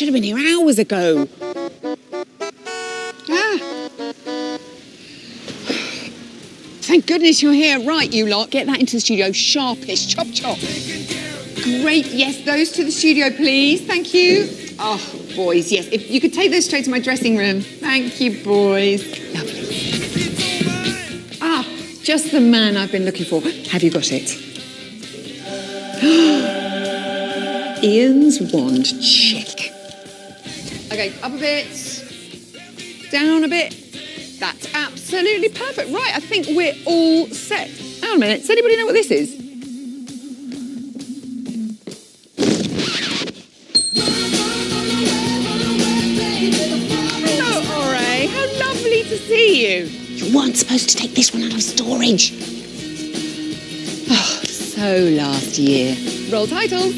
should have been here hours ago. Thank goodness you're here. Right, you lot, get that into the studio. Sharpish, chop, chop. Great, yes, those to the studio, please. Thank you. Oh, boys, yes. If you could take those straight to my dressing room. Thank you, boys. Lovely. Ah, just the man I've been looking for. Have you got it? Ian's wand, check. Okay, up a bit. Down a bit. That's absolutely perfect. Right, I think we're all set. Hang on a minute, does anybody know what this is? Hello, Ore. How lovely to see you. You weren't supposed to take this one out of storage. Oh, so last year. Roll title.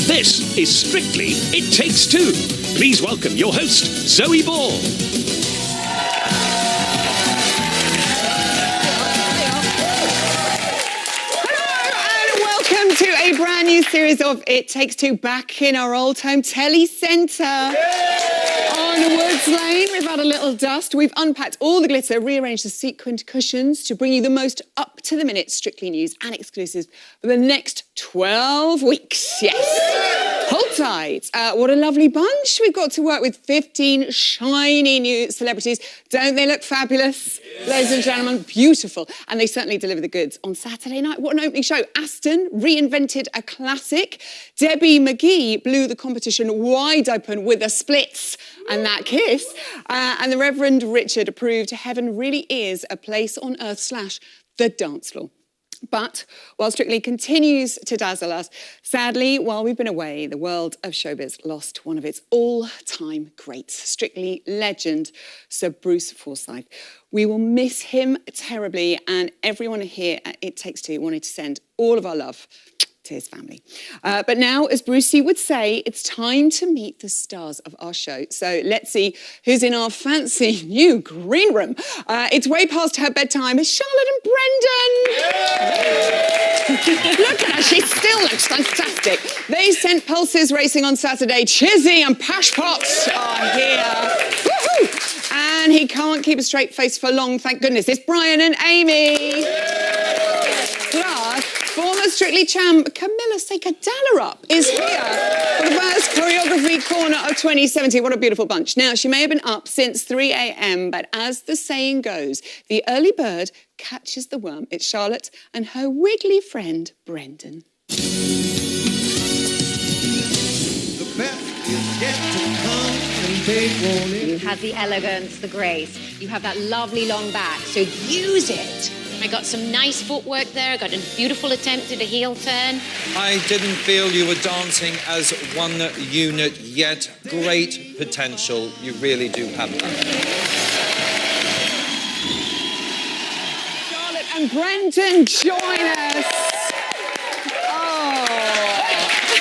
This is Strictly It Takes Two. Please welcome your host, Zoe Ball. Hello and welcome to a brand new series of It Takes Two back in our old home telly centre. On Woods Lane, we've had a little dust. We've unpacked all the glitter, rearranged the sequined cushions to bring you the most up-to-the-minute Strictly news and exclusives for the next 12 weeks. Yes. Hold tight. What a lovely bunch. We've got to work with 15 shiny new celebrities. Don't they look fabulous? Ladies and gentlemen, beautiful. And they certainly deliver the goods. On Saturday night, what an opening show. Aston reinvented a classic. Debbie McGee blew the competition wide open with the splits and that kiss. And the Reverend Richard approved heaven really is a place on earth / the dance floor. But while Strictly continues to dazzle us, sadly, while we've been away, the world of showbiz lost one of its all-time greats, Strictly legend, Sir Bruce Forsyth. We will miss him terribly, and everyone here at It Takes Two wanted to send all of our love to his family. But now, as Brucey would say, it's time to meet the stars of our show. So let's see who's in our fancy new green room. It's way past her bedtime. It's Charlotte and Brendan. Look at her, she still looks fantastic. They sent pulses racing on Saturday. Chizzy and Pasha are here. Woohoo! And he can't keep a straight face for long, thank goodness. It's Brian and Amy. Plus, former Strictly champ Camilla Sekadallarup is here for the first choreography corner of 2017. What a beautiful bunch. Now, she may have been up since 3 a.m, but as the saying goes, the early bird catches the worm. It's Charlotte and her wiggly friend, Brendan. The best is yet to come and take warning. You have the elegance, the grace. You have that lovely long back, so use it. I got some nice footwork there. I got a beautiful attempt at a heel turn. I didn't feel you were dancing as one unit yet. Great potential. You really do have that. Charlotte and Brendan, join us.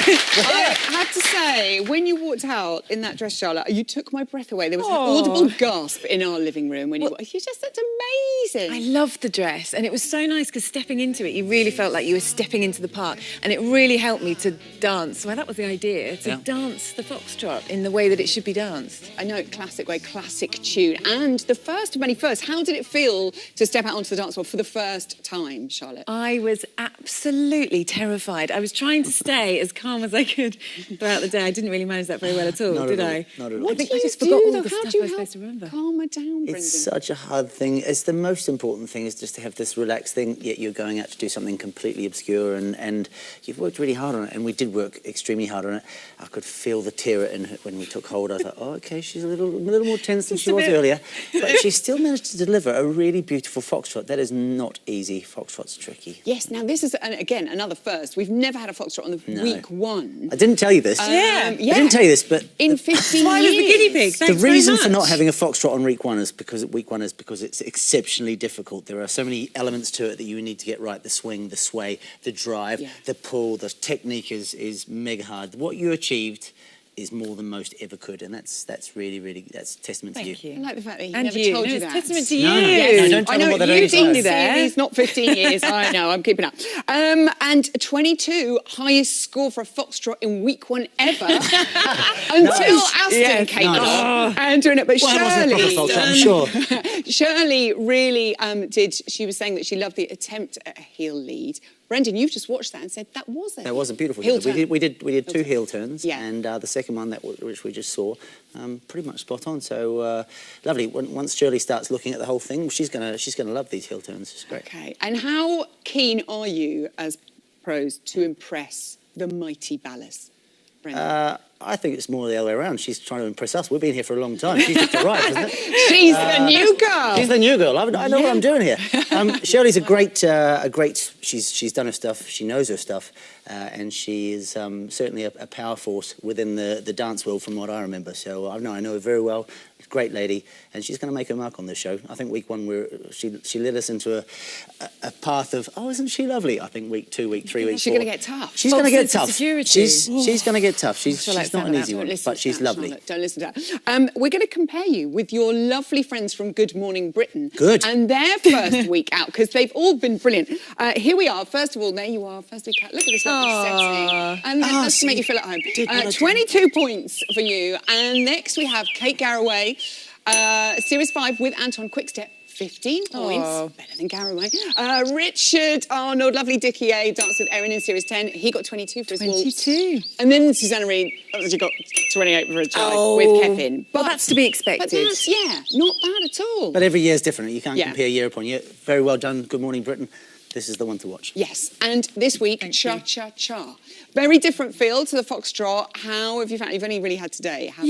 I have to say, when you walked out in that dress, Charlotte, you took my breath away. There was an audible gasp in our living room when you just looked amazing. I loved the dress, and it was so nice because stepping into it, you really felt like you were stepping into the part, and it really helped me to dance. Well, that was the idea, to dance the foxtrot in the way that it should be danced. I know, classic way, classic tune. And the first of many firsts, how did it feel to step out onto the dance floor for the first time, Charlotte? I was absolutely terrified. I was trying to stay as calm as I could throughout the day. I didn't really manage that very well at all, did I? Not at all. What I think do I you just do, forgot all though? the How stuff do I you was help supposed to remember. calm her down, Brendan? It's such a hard thing. It's the most important thing is just to have this relaxed thing, yet you're going out to do something completely obscure, and you've worked really hard on it, and we did work extremely hard on it. I could feel the tear in her when we took hold. I was like, oh, okay, she's a little more tense than she was earlier, but she still managed to deliver a really beautiful foxtrot. That is not easy. Foxtrot's tricky. Yes, now this is, again, another first. We've never had a foxtrot on the week one. I didn't tell you this. Yeah. I didn't tell you this, but In 15 I years. was the guinea pig. the reason for not having a foxtrot on week one is because it's exceptionally difficult. There are so many elements to it that you need to get right: the swing, the sway, the drive, the pull. The technique is mega hard. What you achieved is more than most ever could, and that's really testament to you. Thank you. I like the fact that he And never you. told No, you it's that. testament to you. No, don't tell I them know what they don't you need to did know. series, not 15 years. I know, I'm keeping up. And 22, highest score for a foxtrot in week one ever, until Aston came along and doing it. But Well, it wasn't a proper foxtrot, I'm sure. Shirley really did. She was saying that she loved the attempt at a heel lead. Brendan, you've just watched that and said that wasn't. That was a beautiful heel heel. turn. We did two heel turns, Yeah. and the second one which we just saw, pretty much spot on. So lovely. Once Shirley starts looking at the whole thing, she's gonna love these heel turns. It's great. Okay. And how keen are you as pros to impress the mighty Ballas, Brendan? I think it's more the other way around. She's trying to impress us. We've been here for a long time. She's just arrived, isn't it? She's the new girl. She's the new girl. I know what I'm doing here. Shirley's a great. She's done her stuff. She knows her stuff, and she is certainly a power force within the dance world, from what I remember. So I know her very well. Great lady, and she's going to make her mark on this show. I think week one she led us into a path of, oh, isn't she lovely? I think week 2, week 3, week 4. She's going to get tough. She's going to get sense of tough. security. She's going to get tough. She's not an easy one, but she's lovely. Charlotte, don't listen to that. We're going to compare you with your lovely friends from Good Morning Britain. Good. And their first week out, because they've all been brilliant. Here we are. First of all, there you are. First week out. Look at this lovely setting. And that's to make you feel at home. 22 points for you. And next we have Kate Garraway, Series 5 with Anton Quickstep. 15 points, better than Garraway. Richard Arnold, lovely Dickie A, danced with Erin in Series 10. He got 22 for his waltz. 22. And then Susanna Reid, she got 28 for her child with Kevin. Well, that's to be expected. But that's, not bad at all. But every year's different. You can't compare year upon year. Very well done. Good Morning Britain. This is the one to watch. Yes, and this week, Cha-Cha-Cha. Very different feel to the foxtrot. How have you found? You've only really had today. How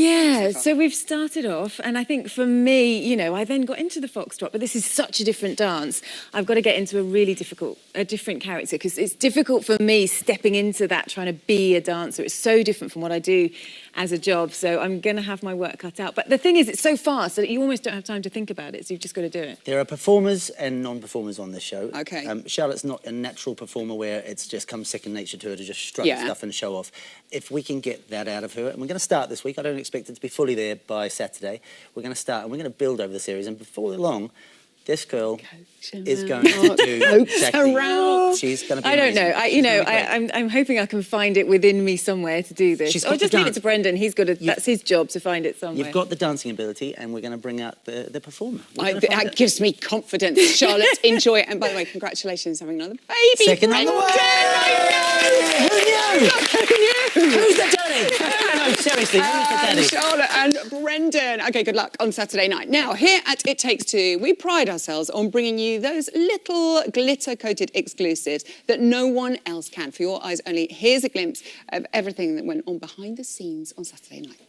So we've started off, and I think for me, I then got into the foxtrot, but this is such a different dance. I've got to get into a different character, because it's difficult for me stepping into that, trying to be a dancer. It's so different from what I do as a job, so I'm going to have my work cut out. But the thing is, it's so fast that you almost don't have time to think about it, so you've just got to do it. There are performers and non-performers on this show. Okay. Charlotte's not a natural performer where it's just come second nature to her to just strut stuff and show off. If we can get that out of her, and we're going to start this week, I don't expect it to be fully there by Saturday. We're going to start, and we're going to build over the series, and before long, this girl is going to do exactly. She's going to be I don't amazing. know. I'm hoping I can find it within me somewhere to do this. She's Or got just the leave it dance. to Brendan. That's his job to find it somewhere. You've got the dancing ability, and we're going to bring out the performer. That gives me confidence. Charlotte, enjoy it. And by the way, congratulations on having another baby. Second on the Brendan. way. Who knew? Who's the daddy? No, seriously, who's the daddy? Charlotte and Brendan. Okay, good luck on Saturday night. Now, here at It Takes Two, we pride ourselves on bringing you those little glitter-coated exclusives that no one else can. For your eyes only, here's a glimpse of everything that went on behind the scenes on Saturday night.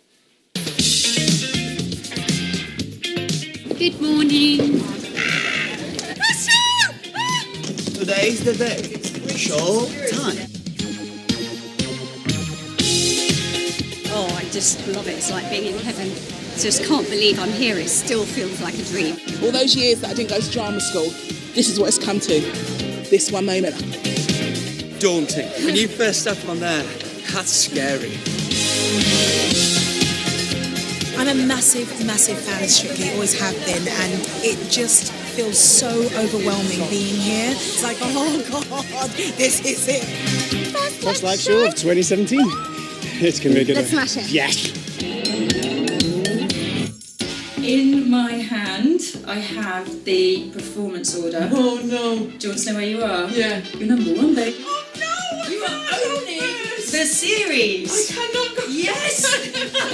Good morning. Today's the day. Show time. Oh, I just love it. It's like being in heaven. Just can't believe I'm here. It still feels like a dream. All those years that I didn't go to drama school, this is what it's come to. This one moment. Daunting. When you first step on there, that's scary. I'm a massive fan of Strictly, always have been, and it just feels so overwhelming being here. It's like, oh God, this is it. First live show of 2017. It's going to be a good one. Let's smash it. Yes. In my hand, I have the performance order. Oh no. Do you want to know where you are? Yeah. You're number 1, babe. Oh no! You are only the series. I cannot go. Yes. Oh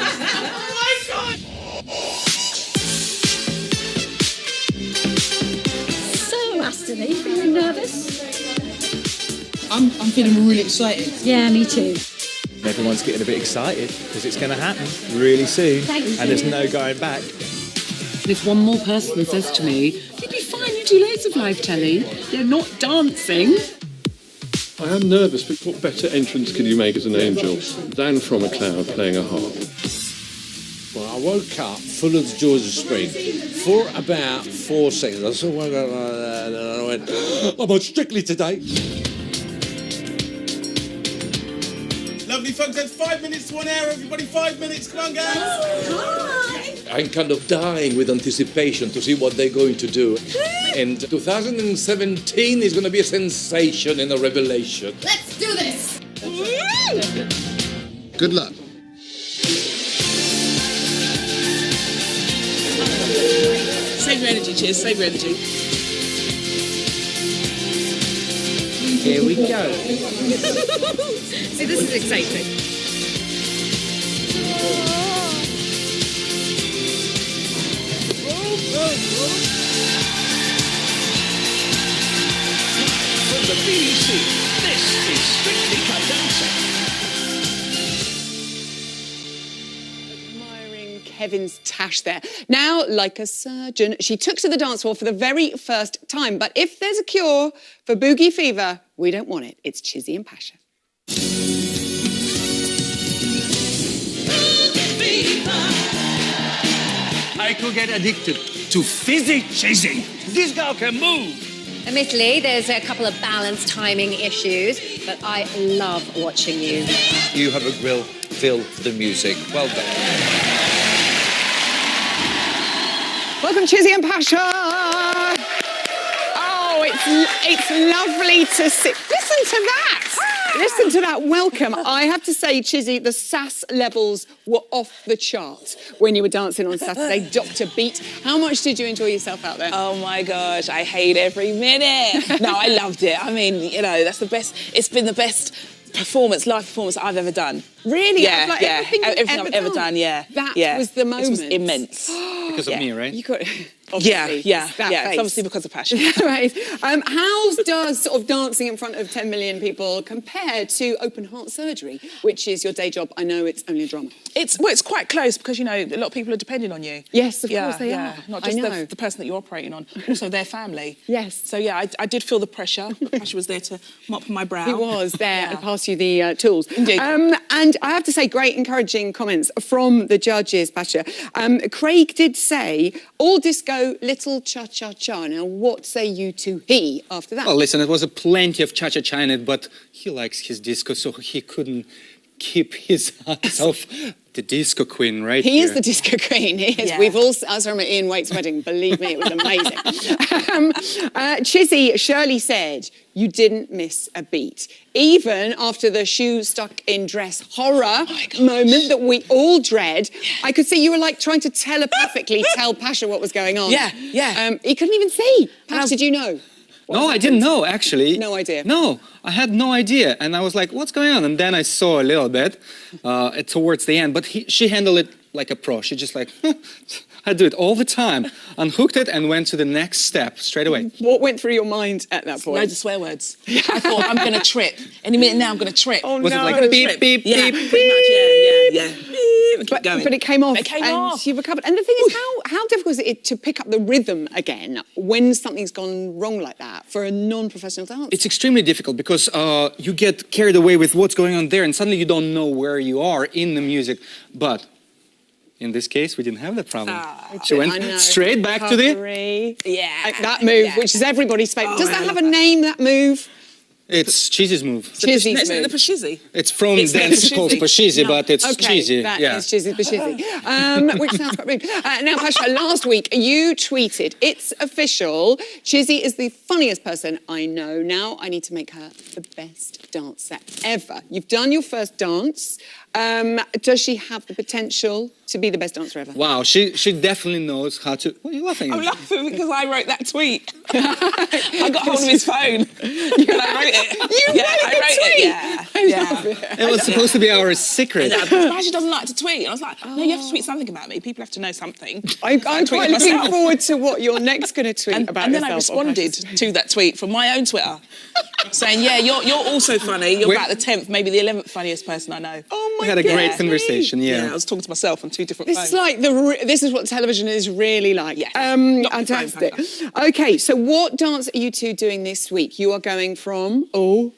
my God. So, Aston, are you feeling nervous? I'm feeling really excited. Yeah, me too. Everyone's getting a bit excited because it's going to happen really soon. Thank you. And there's no going back. If one more person says to me, you'd be fine, you do loads of live telly, you're not dancing. I am nervous, but what better entrance could you make as an angel than from a cloud playing a harp? Well, I woke up full of the joys of spring for about 4 seconds. I sort of woke up like that, and I went, I'm on Strictly today. Lovely folks, that's 5 minutes to 1 hour. Everybody, 5 minutes. Come on, guys. Hi. I'm kind of dying with anticipation to see what they're going to do. And 2017 is going to be a sensation and a revelation. Let's do this. Good luck. Save your energy, Chiz. Save your energy. Here we go. See, this is exciting. From the BBC, this is Strictly Come Dancing. Admiring Kevin's tash there. Now, like a surgeon, she took to the dance floor for the very first time. But if there's a cure for boogie fever, we don't want it. It's Chizzy and Pasha. I could get addicted to fizzy Chizzy. This girl can move. Admittedly, there's a couple of balance timing issues, but I love watching you. You have a real feel for the music. Well done. Welcome, Chizzy and Pasha. Oh, it's lovely to see. Listen to that. Listen to that welcome. I have to say, Chizzy, the sass levels were off the chart when you were dancing on Saturday. Dr. Beat. How much did you enjoy yourself out there? Oh my gosh, I hate every minute. No, I loved it. I mean, you know, that's the best. It's been the best live performance I've ever done. Really? Yeah, Like yeah. Everything I've ever done, yeah. That was the moment. It was immense. Because of me, right? You got, yeah. That It's face. obviously because of Passion. Right. How does sort of dancing in front of 10 million people compare to open heart surgery, which is your day job? I know it's only a drama. It's quite close because, you know, a lot of people are depending on you. Yes, of course they are. Not just the person that you're operating on, also their family. Yes. So, yeah, I did feel the pressure. Pasha was there to mop my brow. He was there and pass you the tools. Indeed. And I have to say, great encouraging comments from the judges, Pasha. Craig did say, all disco, little cha-cha-cha. Now, what say you to he after that? Well, listen, it was a plenty of cha-cha-cha in it, but he likes his disco, so he couldn't keep his eyes off the disco queen, right? He is the disco queen. He is. Yeah. We've all, as from Ian Waite's wedding, believe me, it was amazing. Chizzy, Shirley said, you didn't miss a beat. Even after the shoe stuck in dress horror moment that we all dread, I could see you were like trying to telepathically tell Pasha what was going on. Yeah. He couldn't even see. Pasha, did you know? No, I didn't know, actually. No idea. No, I had no idea. And I was like, what's going on? And then I saw a little bit towards the end. But she handled it like a pro. She just like, I do it all the time. Unhooked it and went to the next step straight away. What went through your mind at that point? Loads of swear words. I thought, I'm going to trip. Any minute now, I'm going to trip. Oh, Was no. it like beep, beep, Yeah, beep? pretty much, yeah. But it came off. It came and off. you recovered. And the thing is, how difficult is it to pick up the rhythm again when something's gone wrong like that for a non-professional dancer? It's extremely difficult because you get carried away with what's going on there and suddenly you don't know where you are in the music. But in this case, we didn't have that problem. She went straight back to the... Yeah. That move, which is everybody's favourite. Does that have a name, that move? It's Chizzy's move. Chizzy's Next move. the Pashizzy. It's from dance called Pashizzy, but it's Chizzy. That is Chizzy Pashizzy, which sounds quite rude. Now, Pasha, last week you tweeted, it's official, Chizzy is the funniest person I know. Now I need to make her the best dancer ever. You've done your first dance. Does she have the potential to be the best dancer ever? Wow, she definitely knows how to... What are you laughing at? I'm laughing because I wrote that tweet. I got hold of his phone and I wrote it. I wrote it. Yeah. It was supposed to be our secret. Pasha doesn't like to tweet. And I was like, no, you have to tweet something about me. People have to know something. I'm quite looking forward to what you're next going to tweet about and then yourself. I responded to that tweet from my own Twitter, saying, yeah, you're also funny. You're about the 10th, maybe the 11th funniest person I know. Oh my We had a great conversation, yeah. I was talking to myself on 2 different This phones. is like this is what television is really like. Yeah. Fantastic. Okay, so what dance are you two doing this week? You are going from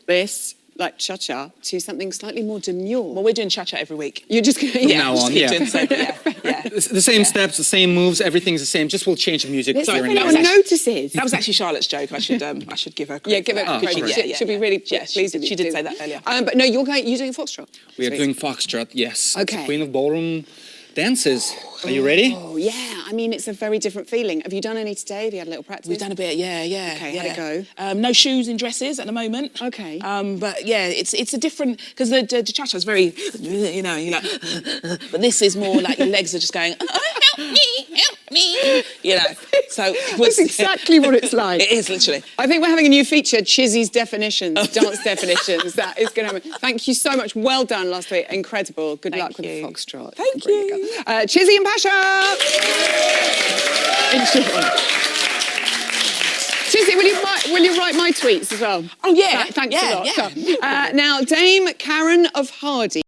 this like cha-cha to something slightly more demure. Well, we're doing cha-cha every week. You're just going From now on, yeah. Doing so, yeah. The same steps, the same moves, everything's the same. Just we'll change the music. Let's see if here and anyone there. notices. That was actually Charlotte's joke. I should give her credit. Yeah, give her credit. sorry. She'll be really pleased with you. She did say that earlier. But no, you're doing foxtrot. We are doing foxtrot, yes. Okay. It's Queen of Ballroom dances. Are you ready? Oh, yeah. I mean, it's a very different feeling. Have you done any today? Have you had a little practice? We've done a bit, yeah. Okay, how'd it go? No shoes in dresses at the moment. Okay. But yeah, it's a different, because the cha-cha is very, you know, you're like, but this is more like your legs are just going, oh, help me, you know. So that's exactly what it's like. It is, literally. I think we're having a new feature, Chizzy's definitions, dance definitions. That is going to happen. Thank you so much. Well done last week. Incredible. Good luck with the foxtrot. Thank you. Chizzy and Pasha. Enjoy. Chizzy, will you write my tweets as well? Oh, yeah. Thanks a lot. Now, Dame Karen of Hardy.